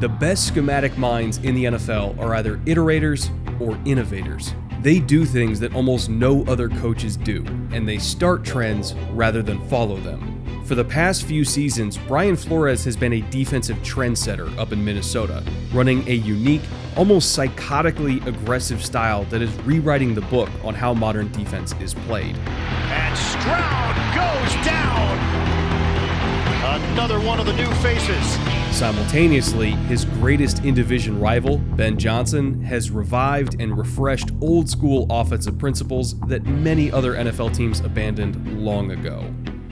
The best schematic minds in the NFL are either iterators or innovators. They do things that almost no other coaches do, and they start trends rather than follow them. For the past few seasons, Brian Flores has been a defensive trendsetter up in Minnesota, running a unique, almost psychotically aggressive style that is rewriting the book on how modern defense is played. And Stroud goes down! Another one of the new faces. Simultaneously, his greatest in-division rival, Ben Johnson, has revived and refreshed old-school offensive principles that many other NFL teams abandoned long ago.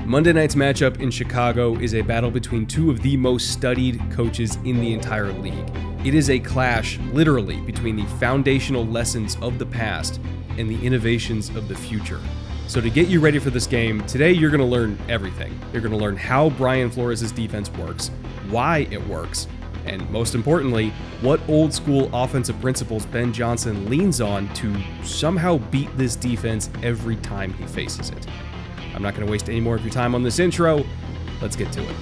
Monday night's matchup in Chicago is a battle between two of the most studied coaches in the entire league. It is a clash, literally, between the foundational lessons of the past and the innovations of the future. So to get you ready for this game, today you're going to learn everything. You're going to learn how Brian Flores' defense works, why it works, and most importantly, what old school offensive principles Ben Johnson leans on to somehow beat this defense every time he faces it. I'm not going to waste any more of your time on this intro. Let's get to it.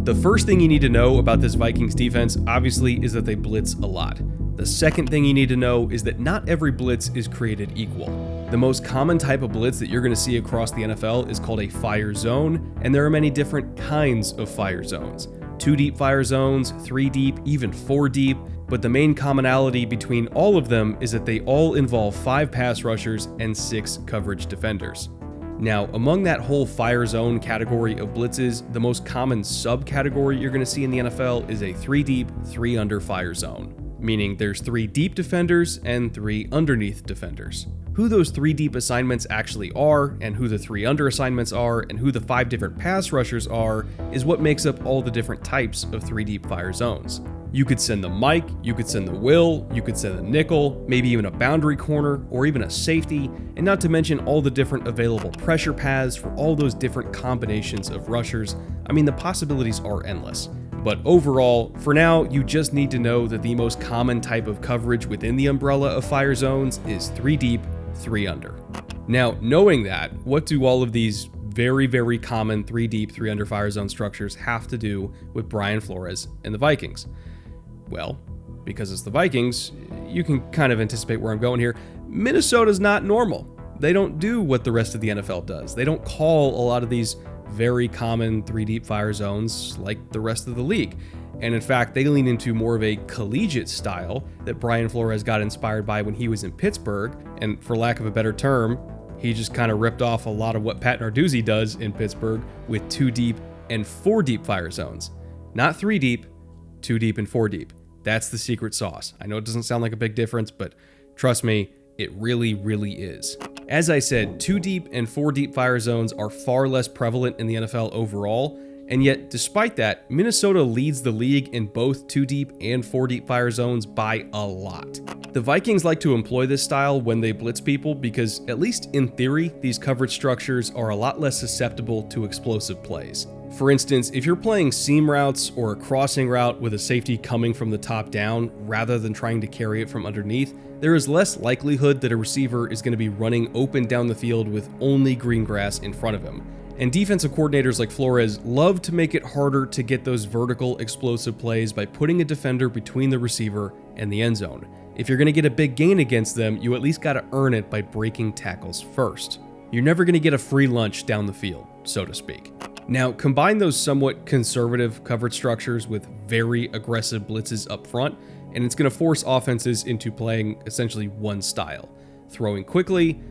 The first thing you need to know about this Vikings defense, obviously, is that they blitz a lot. The second thing you need to know is that not every blitz is created equal. The most common type of blitz that you're going to see across the NFL is called a fire zone, and there are many different kinds of fire zones. 2 deep fire zones, 3 deep, even 4 deep, but the main commonality between all of them is that they all involve 5 pass rushers and 6 coverage defenders. Now, among that whole fire zone category of blitzes, the most common subcategory you're going to see in the NFL is a 3 deep, 3 under fire zone, meaning there's 3 deep defenders and 3 underneath defenders. Who those 3 deep assignments actually are, and who the 3 under assignments are, and who the 5 different pass rushers are, is what makes up all the different types of 3 deep fire zones. You could send the Mike, you could send the Will, you could send the nickel, maybe even a boundary corner, or even a safety, and not to mention all the different available pressure paths for all those different combinations of rushers. I mean, the possibilities are endless. But overall, for now, you just need to know that the most common type of coverage within the umbrella of fire zones is 3 deep, 3 under. Now, knowing that, what do all of these very, very common 3 deep, 3 under fire zone structures have to do with Brian Flores and the Vikings? Well, because it's the Vikings, you can kind of anticipate where I'm going here. Minnesota's not normal. They don't do what the rest of the NFL does. They don't call a lot of these very common 3 deep fire zones like the rest of the league. And in fact, they lean into more of a collegiate style that Brian Flores got inspired by when he was in Pittsburgh. And for lack of a better term, he just kind of ripped off a lot of what Pat Narduzzi does in Pittsburgh with 2 deep and 4 deep fire zones. Not 3 deep, 2 deep and 4 deep. That's the secret sauce. I know it doesn't sound like a big difference, but trust me, it really, really is. As I said, 2 deep and 4 deep fire zones are far less prevalent in the NFL overall, and yet despite that, Minnesota leads the league in both 2 deep and 4 deep fire zones by a lot. The Vikings like to employ this style when they blitz people because, at least in theory, these coverage structures are a lot less susceptible to explosive plays. For instance, if you're playing seam routes or a crossing route with a safety coming from the top down rather than trying to carry it from underneath, there is less likelihood that a receiver is going to be running open down the field with only green grass in front of him. And defensive coordinators like Flores love to make it harder to get those vertical explosive plays by putting a defender between the receiver and the end zone. If you're going to get a big gain against them, you at least got to earn it by breaking tackles first. You're never going to get a free lunch down the field, so to speak. Now, combine those somewhat conservative coverage structures with very aggressive blitzes up front, and it's going to force offenses into playing essentially one style, throwing quickly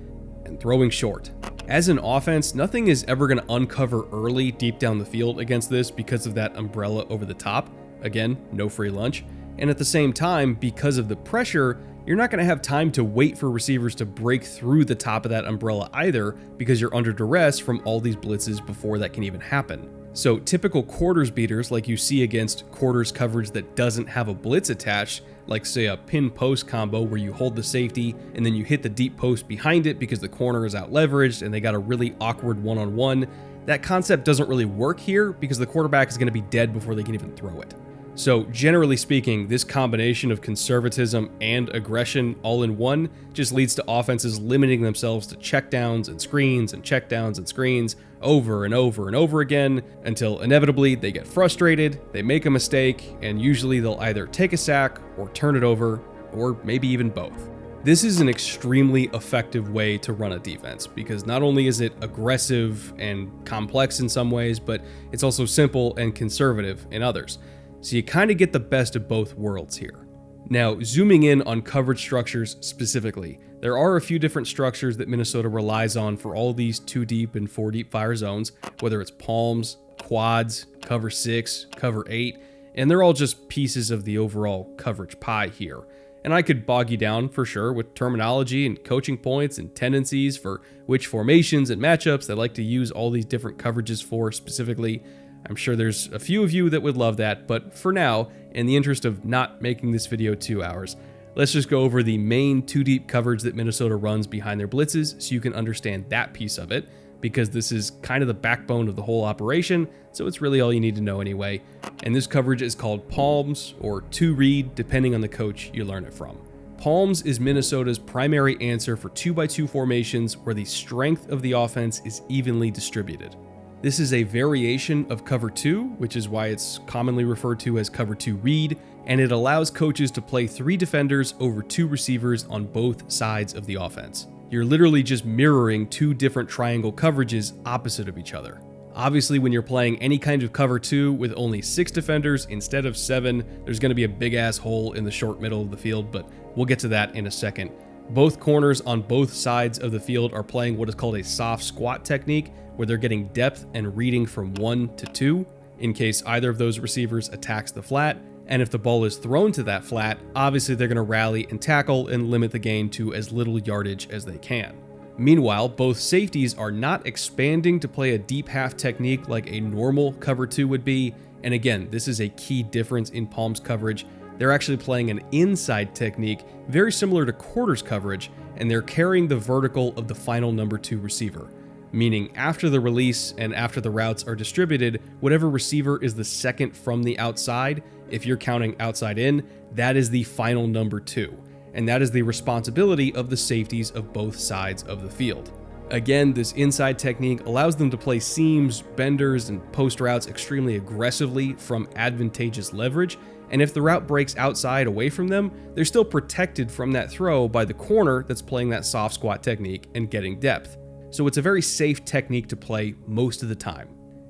and throwing short. As an offense, nothing is ever going to uncover early deep down the field against this because of that umbrella over the top. Again, no free lunch. And at the same time, because of the pressure, you're not going to have time to wait for receivers to break through the top of that umbrella either because you're under duress from all these blitzes before that can even happen. So typical quarters beaters like you see against quarters coverage that doesn't have a blitz attached, like say a pin post combo where you hold the safety and then you hit the deep post behind it because the corner is out leveraged and they got a really awkward one-on-one, that concept doesn't really work here because the quarterback is going to be dead before they can even throw it. So generally speaking, this combination of conservatism and aggression all in one just leads to offenses limiting themselves to checkdowns and screens and checkdowns and screens over and over and over again until inevitably they get frustrated, they make a mistake, and usually they'll either take a sack or turn it over, or maybe even both. This is an extremely effective way to run a defense because not only is it aggressive and complex in some ways, but it's also simple and conservative in others. So you kind of get the best of both worlds here. Now, zooming in on coverage structures specifically, there are a few different structures that Minnesota relies on for all these 2 deep and 4 deep fire zones, whether it's palms, quads, cover 6, cover 8, and they're all just pieces of the overall coverage pie here. And I could bog you down for sure with terminology and coaching points and tendencies for which formations and matchups they like to use all these different coverages for specifically. I'm sure there's a few of you that would love that, but for now, in the interest of not making this video 2 hours, let's just go over the main 2 deep coverage that Minnesota runs behind their blitzes so you can understand that piece of it, because this is kind of the backbone of the whole operation, so it's really all you need to know anyway. And this coverage is called palms or 2-read, depending on the coach you learn it from. Palms is Minnesota's primary answer for 2x2 formations where the strength of the offense is evenly distributed. This is a variation of cover 2, which is why it's commonly referred to as cover 2 read, and it allows coaches to play 3 defenders over 2 receivers on both sides of the offense. You're literally just mirroring 2 different triangle coverages opposite of each other. Obviously, when you're playing any kind of cover 2 with only 6 defenders instead of 7, there's going to be a big ass hole in the short middle of the field, but we'll get to that in a second. Both corners on both sides of the field are playing what is called a soft squat technique, where they're getting depth and reading from 1 to 2 in case either of those receivers attacks the flat. And if the ball is thrown to that flat, obviously they're going to rally and tackle and limit the gain to as little yardage as they can. Meanwhile, both safeties are not expanding to play a deep half technique like a normal cover 2 would be. And again, this is a key difference in Palms coverage. They're actually playing an inside technique very similar to quarters coverage, and they're carrying the vertical of the final number 2 receiver. Meaning after the release and after the routes are distributed, whatever receiver is the second from the outside, if you're counting outside in, that is the final number 2. And that is the responsibility of the safeties of both sides of the field. Again, this inside technique allows them to play seams, benders, and post routes extremely aggressively from advantageous leverage, and if the route breaks outside away from them, they're still protected from that throw by the corner that's playing that soft squat technique and getting depth. So it's a very safe technique to play most of the time.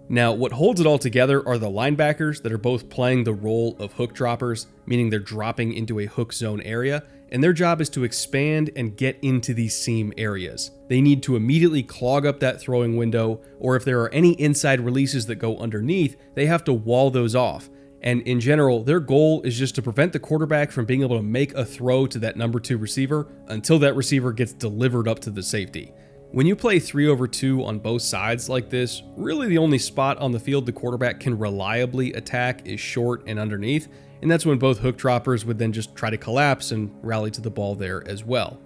Now, what holds it all together are the linebackers that are both playing the role of hook droppers, meaning they're dropping into a hook zone area, and their job is to expand and get into these seam areas. They need to immediately clog up that throwing window, or if there are any inside releases that go underneath, they have to wall those off. And in general, their goal is just to prevent the quarterback from being able to make a throw to that number 2 receiver until that receiver gets delivered up to the safety. When you play 3/2 on both sides like this, really the only spot on the field the quarterback can reliably attack is short and underneath, and that's when both hook droppers would then just try to collapse and rally to the ball there as well.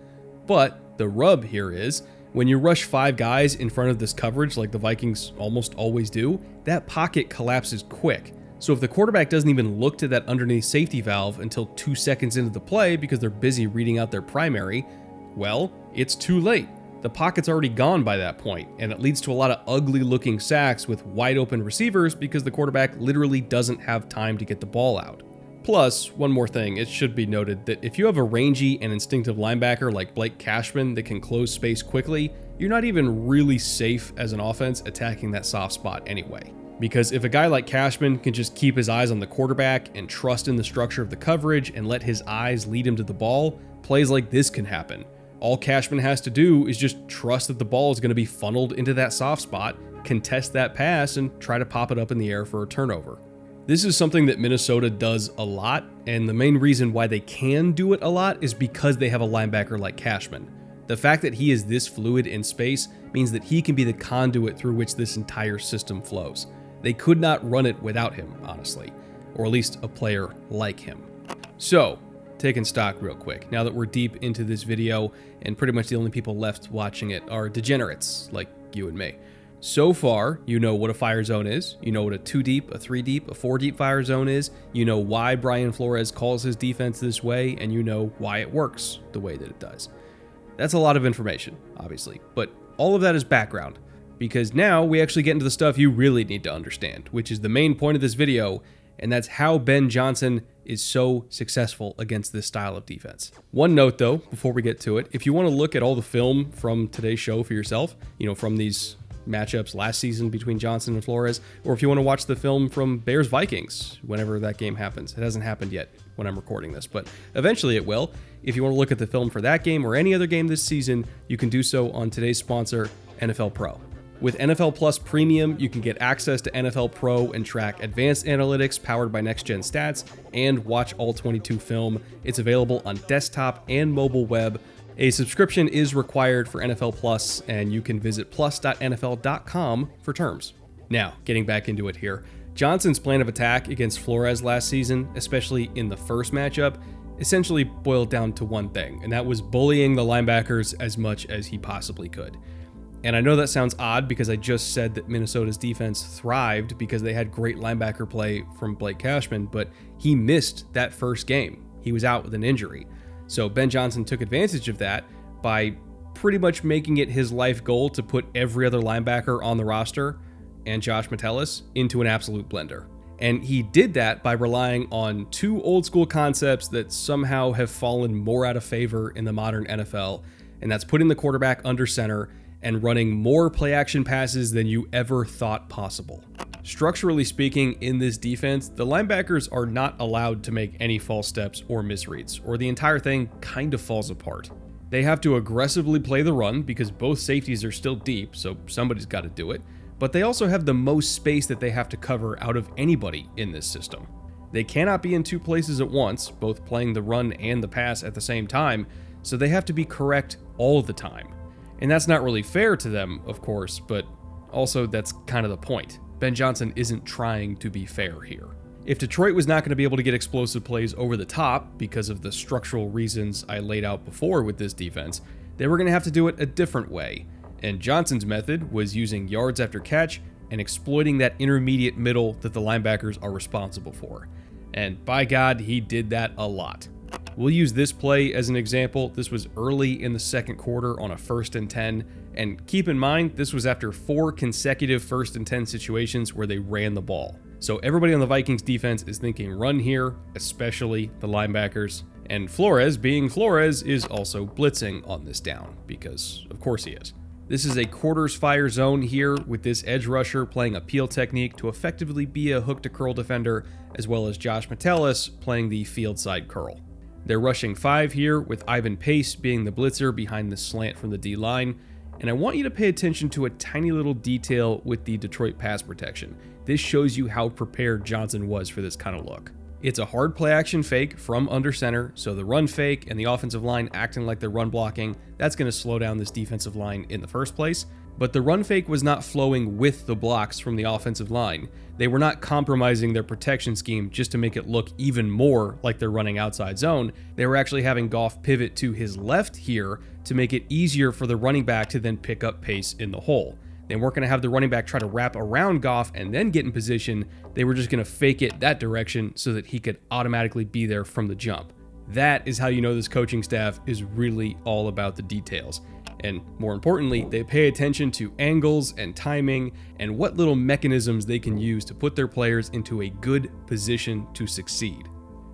But the rub here is, when you rush 5 guys in front of this coverage like the Vikings almost always do, that pocket collapses quick. So if the quarterback doesn't even look to that underneath safety valve until 2 seconds into the play because they're busy reading out their primary, well, it's too late. The pocket's already gone by that point, and it leads to a lot of ugly looking sacks with wide open receivers because the quarterback literally doesn't have time to get the ball out. Plus, one more thing, it should be noted that if you have a rangy and instinctive linebacker like Blake Cashman that can close space quickly, you're not even really safe as an offense attacking that soft spot anyway. Because if a guy like Cashman can just keep his eyes on the quarterback and trust in the structure of the coverage and let his eyes lead him to the ball, plays like this can happen. All Cashman has to do is just trust that the ball is going to be funneled into that soft spot, contest that pass, and try to pop it up in the air for a turnover. This is something that Minnesota does a lot, and the main reason why they can do it a lot is because they have a linebacker like Cashman. The fact that he is this fluid in space means that he can be the conduit through which this entire system flows. They could not run it without him, honestly, or at least a player like him. So, taking stock real quick, now that we're deep into this video and pretty much the only people left watching it are degenerates like you and me. So far, you know what a fire zone is, you know what a 2-deep, a 3-deep, a 4-deep fire zone is, you know why Brian Flores calls his defense this way, and you know why it works the way that it does. That's a lot of information, obviously, but all of that is background, because now we actually get into the stuff you really need to understand, which is the main point of this video, and that's how Ben Johnson is so successful against this style of defense. One note though, before we get to it, if you want to look at all the film from today's show for yourself, from these matchups last season between Johnson and Flores, or if you want to watch the film from Bears-Vikings, whenever that game happens. It hasn't happened yet when I'm recording this, but eventually it will. If you want to look at the film for that game or any other game this season, you can do so on today's sponsor, NFL Pro. With NFL Plus Premium, you can get access to NFL Pro and track advanced analytics powered by next-gen stats and watch all 22 film. It's available on desktop and mobile web. A subscription is required for NFL Plus, and you can visit plus.nfl.com for terms. Now, getting back into it here, Johnson's plan of attack against Flores last season, especially in the first matchup, essentially boiled down to one thing, and that was bullying the linebackers as much as he possibly could. And I know that sounds odd because I just said that Minnesota's defense thrived because they had great linebacker play from Blake Cashman, but he missed that first game. He was out with an injury. So Ben Johnson took advantage of that by pretty much making it his life goal to put every other linebacker on the roster and Josh Metellus into an absolute blender. And he did that by relying on two old school concepts that somehow have fallen more out of favor in the modern NFL, and that's putting the quarterback under center and running more play action passes than you ever thought possible. Structurally speaking, in this defense, the linebackers are not allowed to make any false steps or misreads, or the entire thing kind of falls apart. They have to aggressively play the run because both safeties are still deep, so somebody's got to do it, but they also have the most space that they have to cover out of anybody in this system. They cannot be in two places at once, both playing the run and the pass at the same time, so they have to be correct all the time. And that's not really fair to them, of course, but also that's kind of the point. Ben Johnson isn't trying to be fair here. If Detroit was not going to be able to get explosive plays over the top because of the structural reasons I laid out before with this defense, they were going to have to do it a different way. And Johnson's method was using yards after catch and exploiting that intermediate middle that the linebackers are responsible for. And by God, he did that a lot. We'll use this play as an example. This was early in the second quarter on a 1st and 10, and keep in mind, this was after 4 consecutive 1st and 10 situations where they ran the ball. So everybody on the Vikings defense is thinking run here, especially the linebackers, and Flores, being Flores, is also blitzing on this down, because of course he is. This is a quarters fire zone here with this edge rusher playing a peel technique to effectively be a hook to curl defender, as well as Josh Metellus playing the field side curl. They're rushing 5 here, with Ivan Pace being the blitzer behind the slant from the D-line, and I want you to pay attention to a tiny little detail with the Detroit pass protection. This shows you how prepared Johnson was for this kind of look. It's a hard play action fake from under center, so the run fake and the offensive line acting like they're run blocking, that's going to slow down this defensive line in the first place. But the run fake was not flowing with the blocks from the offensive line. They were not compromising their protection scheme just to make it look even more like they're running outside zone. They were actually having Goff pivot to his left here to make it easier for the running back to then pick up pace in the hole. They weren't going to have the running back try to wrap around Goff and then get in position. They were just going to fake it that direction so that he could automatically be there from the jump. That is how you know this coaching staff is really all about the details. And more importantly, they pay attention to angles and timing and what little mechanisms they can use to put their players into a good position to succeed.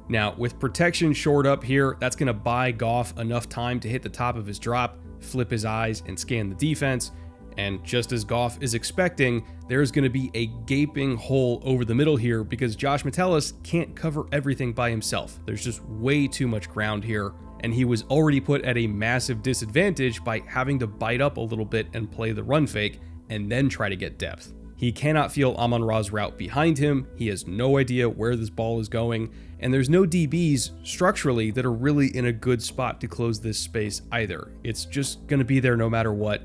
Now, with protection shored up here, that's going to buy Goff enough time to hit the top of his drop, flip his eyes, and scan the defense. And just as Goff is expecting, there's going to be a gaping hole over the middle here because Josh Metellus can't cover everything by himself. There's just way too much ground here, and he was already put at a massive disadvantage by having to bite up a little bit and play the run fake and then try to get depth. He cannot feel Amon-Ra's route behind him, he has no idea where this ball is going, and there's no DBs structurally that are really in a good spot to close this space either. It's just going to be there no matter what.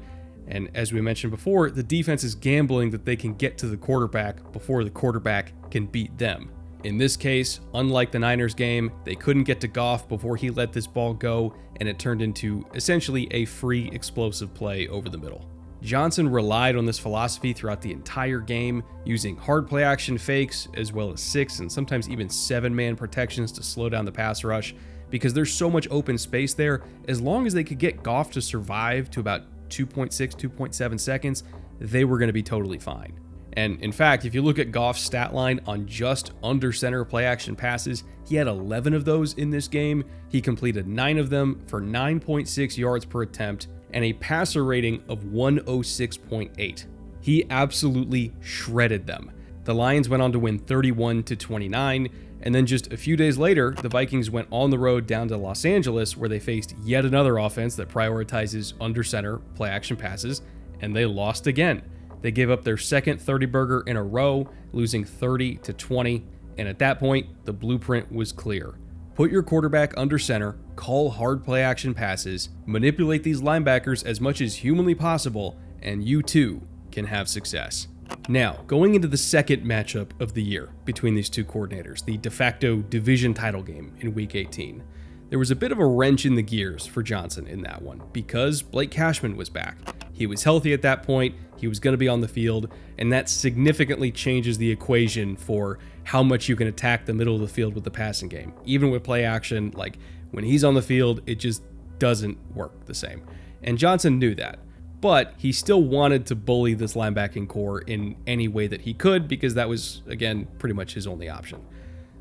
And as we mentioned before, the defense is gambling that they can get to the quarterback before the quarterback can beat them. In this case, unlike the Niners game, they couldn't get to Goff before he let this ball go, and it turned into essentially a free explosive play over the middle. Johnson relied on this philosophy throughout the entire game, using hard play action fakes as well as 6 and sometimes even 7-man protections to slow down the pass rush, because there's so much open space there. As long as they could get Goff to survive to about 2.6, 2.7 seconds, they were going to be totally fine. And in fact, if you look at Goff's stat line on just under center play action passes, he had 11 of those in this game. He completed 9 of them for 9.6 yards per attempt and a passer rating of 106.8. He absolutely shredded them. The Lions went on to win 31-29, and then just a few days later, the Vikings went on the road down to Los Angeles, where they faced yet another offense that prioritizes under center play action passes, and they lost again. They gave up their second 30-burger in a row, losing 30-20, and at that point, the blueprint was clear. Put your quarterback under center, call hard play action passes, manipulate these linebackers as much as humanly possible, and you too can have success. Now, going into the second matchup of the year between these two coordinators, the de facto division title game in Week 18, there was a bit of a wrench in the gears for Johnson in that one because Blake Cashman was back. He was healthy at that point, he was going to be on the field, and that significantly changes the equation for how much you can attack the middle of the field with the passing game. Even with play action, like when he's on the field, it just doesn't work the same. And Johnson knew that. But he still wanted to bully this linebacking core in any way that he could because that was, again, pretty much his only option.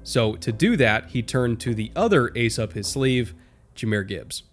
So to do that, he turned to the other ace up his sleeve, Jahmyr Gibbs.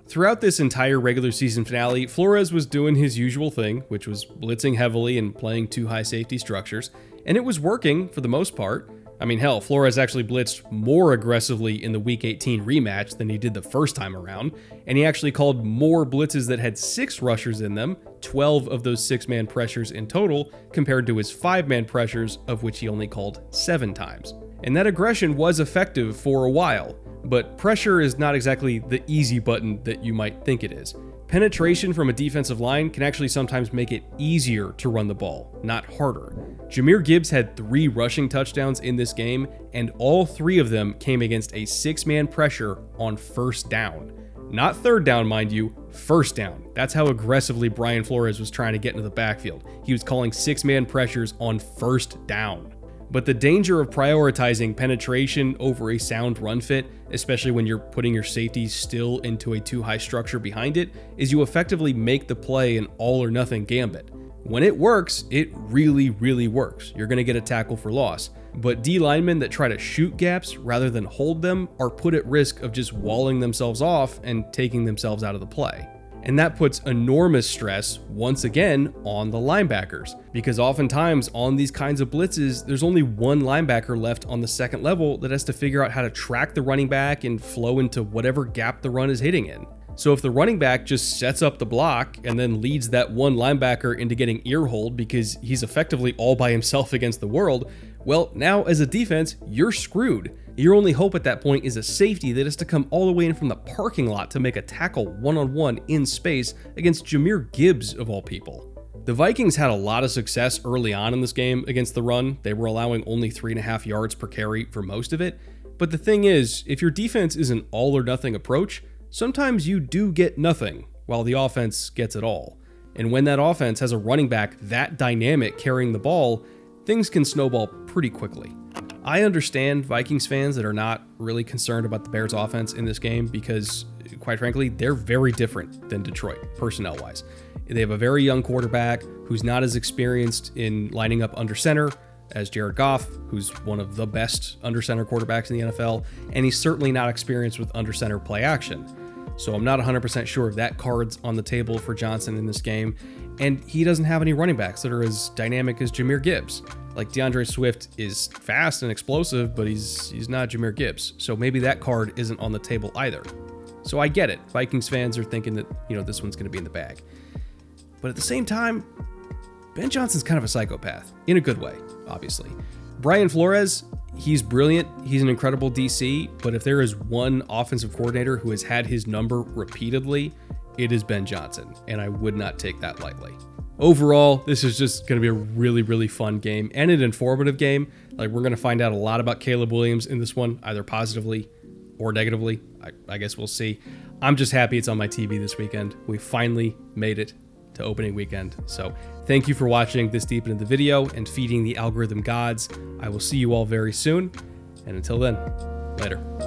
Throughout this entire regular season finale, Flores was doing his usual thing, which was blitzing heavily and playing 2 high safety structures, and it was working for the most part. I mean, hell, Flores actually blitzed more aggressively in the Week 18 rematch than he did the first time around, and he actually called more blitzes that had 6 rushers in them, 12 of those 6-man pressures in total, compared to his 5-man pressures, of which he only called 7 times. And that aggression was effective for a while, but pressure is not exactly the easy button that you might think it is. Penetration from a defensive line can actually sometimes make it easier to run the ball, not harder. Jahmyr Gibbs had 3 rushing touchdowns in this game, and all 3 of them came against a 6-man pressure on first down. Not third down, mind you, first down. That's how aggressively Brian Flores was trying to get into the backfield. He was calling 6-man pressures on first down. But the danger of prioritizing penetration over a sound run fit, especially when you're putting your safeties still into a too high structure behind it, is you effectively make the play an all or nothing gambit. When it works, it really, really works. You're going to get a tackle for loss. But D linemen that try to shoot gaps rather than hold them are put at risk of just walling themselves off and taking themselves out of the play. And that puts enormous stress, once again, on the linebackers. Because oftentimes on these kinds of blitzes, there's only one linebacker left on the second level that has to figure out how to track the running back and flow into whatever gap the run is hitting in. So if the running back just sets up the block and then leads that one linebacker into getting earholed because he's effectively all by himself against the world, well, now as a defense, you're screwed. Your only hope at that point is a safety that has to come all the way in from the parking lot to make a tackle one-on-one in space against Jahmyr Gibbs of all people. The Vikings had a lot of success early on in this game against the run. They were allowing only 3.5 yards per carry for most of it. But the thing is, if your defense is an all or nothing approach, sometimes you do get nothing while the offense gets it all. And when that offense has a running back that dynamic carrying the ball, things can snowball pretty quickly. I understand Vikings fans that are not really concerned about the Bears offense in this game because, quite frankly, they're very different than Detroit, personnel-wise. They have a very young quarterback who's not as experienced in lining up under center as Jared Goff, who's one of the best under center quarterbacks in the NFL, and he's certainly not experienced with under center play action. So I'm not 100% sure if that card's on the table for Johnson in this game, and he doesn't have any running backs that are as dynamic as Jahmyr Gibbs. Like DeAndre Swift is fast and explosive, but he's not Jahmyr Gibbs, so maybe that card isn't on the table either. So I get it. Vikings fans are thinking that, this one's going to be in the bag. But at the same time, Ben Johnson's kind of a psychopath, in a good way, obviously. Brian Flores, he's brilliant, he's an incredible DC, but if there is one offensive coordinator who has had his number repeatedly, it is Ben Johnson, and I would not take that lightly. Overall, this is just going to be a really, really fun game and an informative game. Like, we're going to find out a lot about Caleb Williams in this one, either positively or negatively. I guess we'll see. I'm just happy it's on my TV this weekend. We finally made it to opening weekend. So thank you for watching this deep into the video and feeding the algorithm gods. I will see you all very soon. And until then, later.